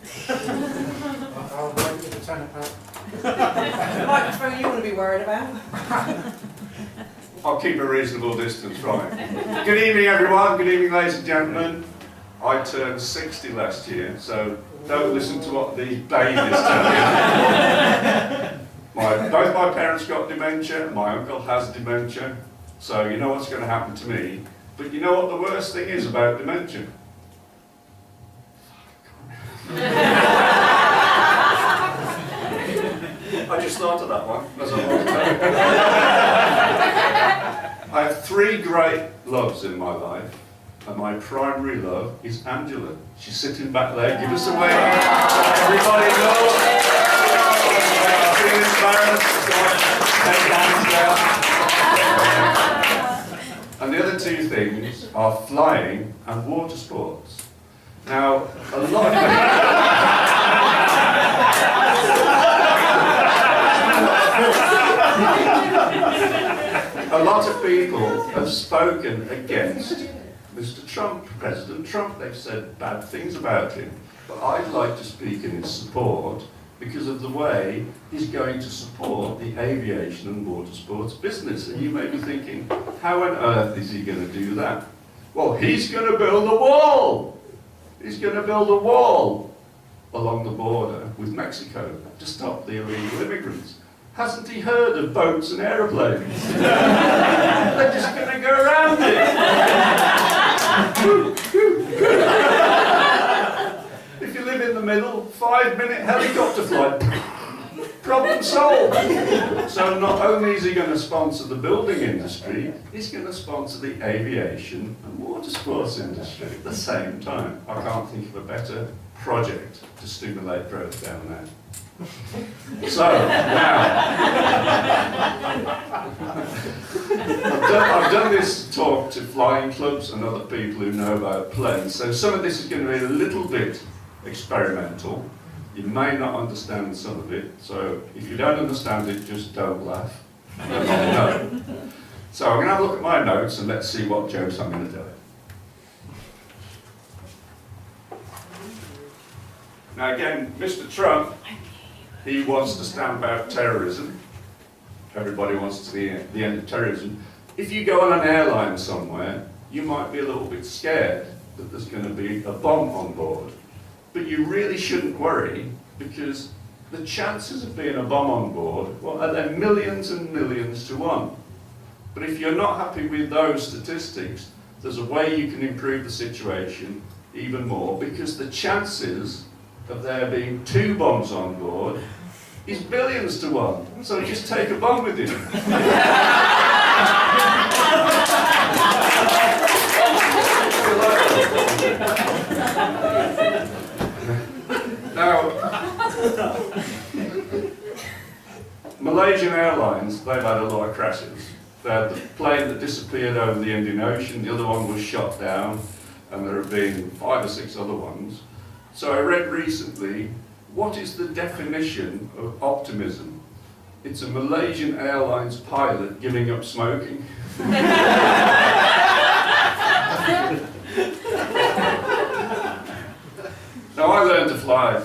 I'll wait with the tenor pad. The microphone you want to be worried about? I'll keep a reasonable distance from it. Good evening, everyone. Good evening, ladies and gentlemen. I turned 60 last year, so don't listen to what these babies tell you. Both my parents got dementia, my uncle has dementia, so you know what's going to happen to me. But you know what the worst thing is about dementia? I just thought of that one as I was telling. I have 3 great loves in my life, and my primary love is Angela. She's sitting back there. Give us a wave. Everybody knows. Feel embarrassed. Take hands down. And the other 2 things are flying and water sports. Now, a lot of people have spoken against Mr. Trump, President Trump. They've said bad things about him. But I'd like to speak in his support because of the way he's going to support the aviation and water sports business. And you may be thinking, how on earth is he going to do that? Well, he's going to build a wall. He's going to build a wall along the border with Mexico to stop the illegal immigrants. Hasn't he heard of boats and aeroplanes? They're just going to go around it. If you live in the middle, 5-minute helicopter flight, problem solved. So not only is he going to sponsor the building industry, he's going to sponsor the aviation and water sports industry at the same time. I can't think of a better project to stimulate growth down there. So, now, I've done this talk to flying clubs and other people who know about planes, so some of this is going to be a little bit experimental. You may not understand some of it, so if you don't understand it, just don't laugh. No. So I'm going to have a look at my notes and let's see what jokes I'm going to tell you. Now again, Mr. Trump, he wants to stamp out terrorism. Everybody wants to see the end of terrorism. If you go on an airline somewhere, you might be a little bit scared that there's going to be a bomb on board. But you really shouldn't worry, because the chances of being a bomb on board, well, are there millions and millions to 1. But if you're not happy with those statistics, there's a way you can improve the situation even more, because the chances of there being 2 bombs on board is billions to 1. So just take a bomb with you. Now, Malaysian Airlines, they've had a lot of crashes. They had the plane that disappeared over the Indian Ocean, the other one was shot down, and there have been 5 or 6 other ones. So I read recently, what is the definition of optimism? It's a Malaysian Airlines pilot giving up smoking. Now I learned to fly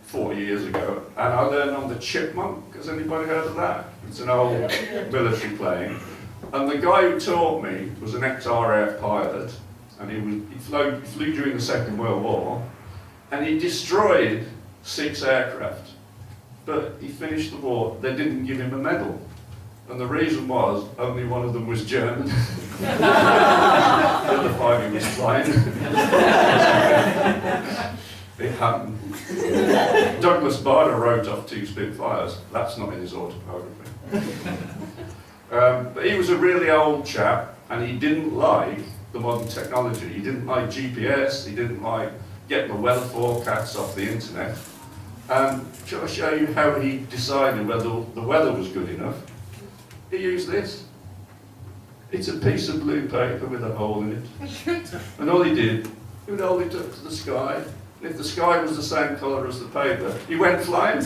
4 years ago, and I learned on the Chipmunk. Has anybody heard of that? It's an old military plane. And the guy who taught me was an ex-RAF pilot, and he flew during the Second World War, and he destroyed 6 aircraft. But he finished the war, they didn't give him a medal. And the reason was, only one of them was German. The other 5 he was flying. It happened. Douglas Bader wrote off 2 Spitfires. That's not in his autobiography. But he was a really old chap, and he didn't like the modern technology. He didn't like GPS, he didn't like getting the weather forecasts off the internet. And shall I show you how he decided whether the weather was good enough? He used this. It's a piece of blue paper with a hole in it. And all he did, he would hold it up to the sky, and if the sky was the same colour as the paper, he went flying. We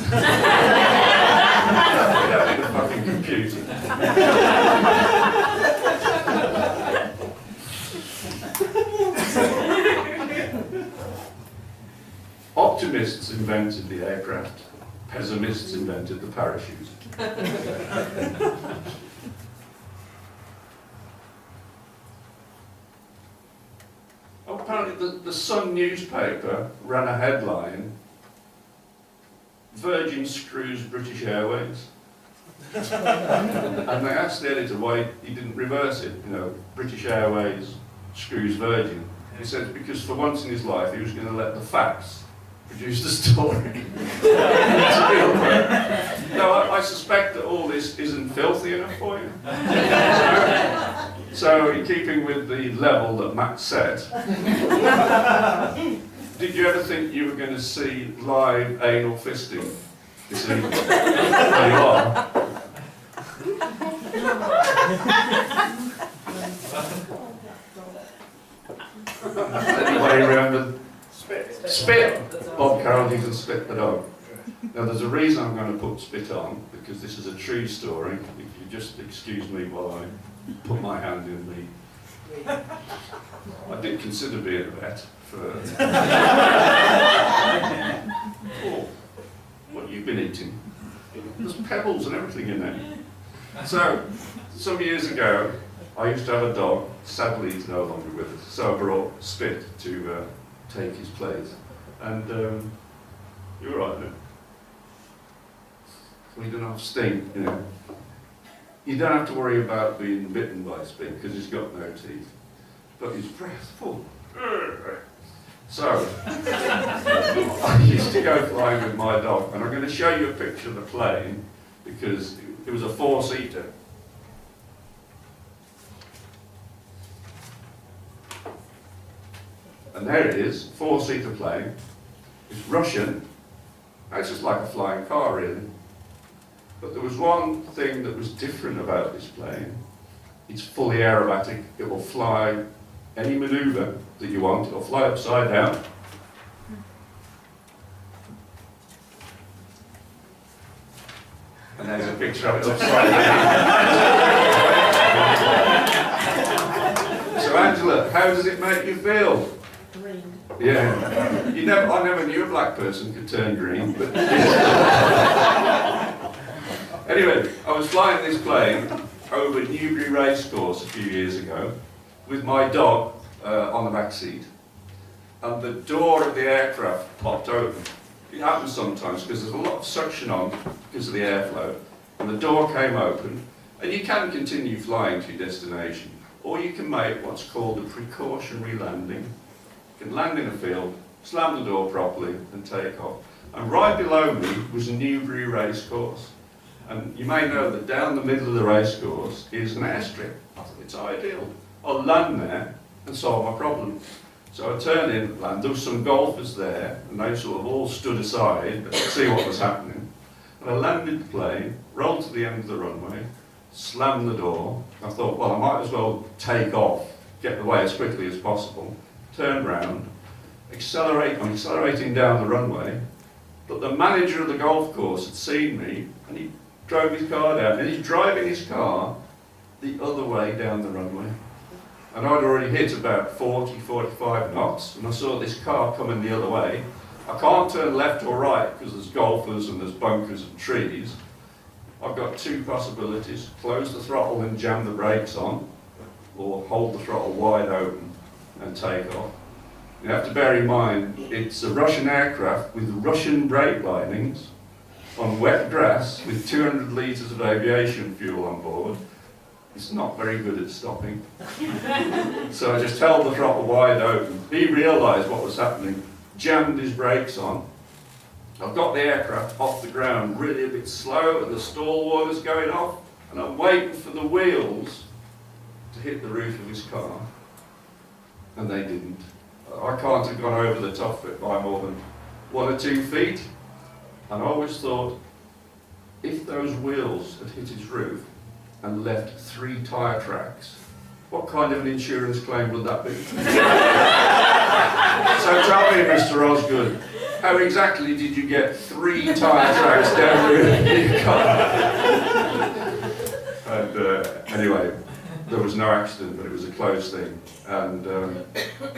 don't need a fucking computer. Optimists invented the aircraft, pessimists invented the parachute. Apparently the Sun newspaper ran a headline, Virgin screws British Airways. And they asked the editor why he didn't reverse it, you know, British Airways screws Virgin. He said because for once in his life he was going to let the facts produce the story. No, I suspect that all this isn't filthy enough for you. So in keeping with the level that Matt set, did you ever think you were going to see live anal fisting this evening? There you are. Anybody remember Spit? Bob Carroll, he can spit the dog. Now there's a reason I'm going to put Spit on, because this is a true story. If you just excuse me while I put my hand in the... I did consider being a vet for... Oh, what have you been eating? There's pebbles and everything in there. So, some years ago, I used to have a dog. Sadly, he's no longer with us. So I brought Spit to take his place. And you're right, no? We don't have sting, you know. You don't have to worry about being bitten by Spit because he's got no teeth. But his breath's full. So, I used to go flying with my dog, and I'm going to show you a picture of the plane because it was a four-seater. And there it is, four-seater plane. It's Russian. It's just like a flying car, really. But there was one thing that was different about this plane. It's fully aerobatic. It will fly any manoeuvre that you want. It will fly upside down. And there's a picture of it upside down. So Angela, how does it make you feel? Green. Yeah. I never knew a black person could turn green, but anyway, I was flying this plane over Newbury Racecourse a few years ago with my dog on the back seat, and the door of the aircraft popped open. It happens sometimes because there's a lot of suction on because of the airflow, and the door came open, and you can continue flying to your destination, or you can make what's called a precautionary landing. You can land in a field, slam the door properly, and take off. And right below me was Newbury Racecourse. And you may know that down the middle of the racecourse is an airstrip. I thought it's ideal. I'll land there and solve my problem. So I turned in, land. There were some golfers there, and they sort of all stood aside to see what was happening. And I landed the plane, rolled to the end of the runway, slammed the door. I thought, well, I might as well take off, get away as quickly as possible. Turned round, I'm accelerating down the runway, but the manager of the golf course had seen me, and he drove his car down, and he's driving his car the other way down the runway. And I'd already hit about 40, 45 knots, and I saw this car coming the other way. I can't turn left or right because there's golfers and there's bunkers and trees. I've got two possibilities: close the throttle and jam the brakes on, or hold the throttle wide open and take off. You have to bear in mind, it's a Russian aircraft with Russian brake linings on wet grass with 200 litres of aviation fuel on board. It's not very good at stopping. So I just held the throttle wide open. He realised what was happening, jammed his brakes on. I've got the aircraft off the ground really a bit slow, and the stall water's going off, and I'm waiting for the wheels to hit the roof of his car. And they didn't. I can't have gone over the top of it by more than 1 or 2 feet. And I always thought, if those wheels had hit his roof and left 3 tyre tracks, what kind of an insurance claim would that be? So tell me, Mr. Osgood, how exactly did you get 3 tyre tracks down the roof of your car? And anyway, there was no accident, but it was a close thing. And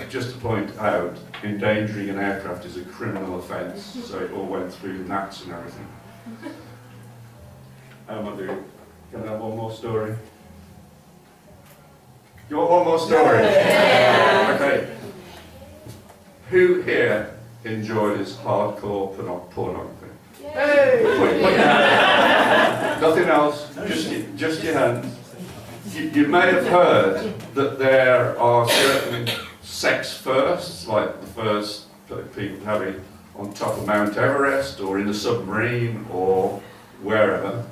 just to point out, endangering an aircraft is a criminal offence, so it all went through NATS and everything. How am I doing? Can I have one more story? You want one more story? Yeah. Okay. Who here enjoys hardcore pornography? Hey. Nothing else, just your hands. You may have heard that there are certain sex firsts, like the first people having on top of Mount Everest or in a submarine or wherever.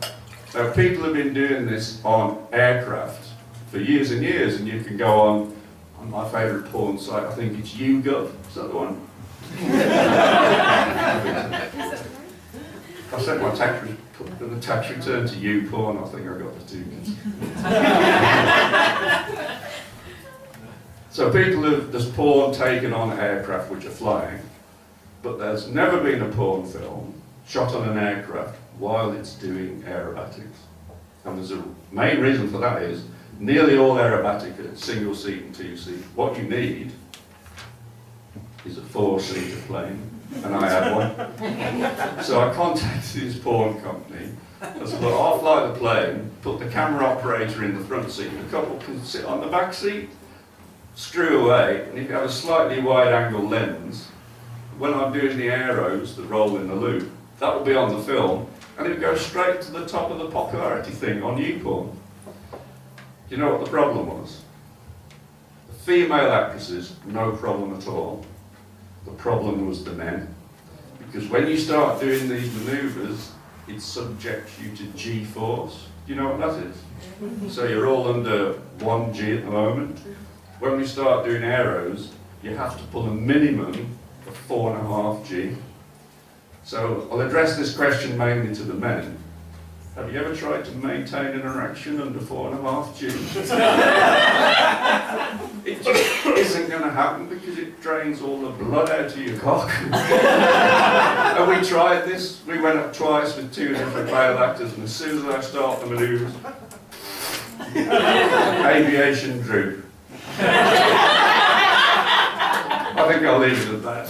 Now, people have been doing this on aircraft for years and years, and you can go on my favourite porn site, I think it's YouGov, is that the one? I sent my tax return to YouPorn, I think I got the two. So there's porn taken on aircraft which are flying, but there's never been a porn film shot on an aircraft while it's doing aerobatics. And there's a main reason for that is, nearly all aerobatic are single seat and two seat. What you need is a 4-seater plane, and I had one. So I contacted this porn company. I said, well, I'll fly the plane, put the camera operator in the front seat, and the couple can sit on the back seat, screw away, and if you have a slightly wide angle lens, when I'm doing the aeros, the roll in the loop, that will be on the film, and it would go straight to the top of the popularity thing on YouPorn. Do you know what the problem was? The female actresses, no problem at all. The problem was the men. Because when you start doing these manoeuvres, it subjects you to G-force. Do you know what that is? So you're all under 1G at the moment. When we start doing aeros, you have to pull a minimum of 4.5G. So I'll address this question mainly to the men. Have you ever tried to maintain an erection under 4.5G? It just isn't going to happen because it drains all the blood out of your cock. And we tried this. We went up twice with 2 different male actors, and as soon as I start the manoeuvres, aviation droop. I think I'll leave it at that.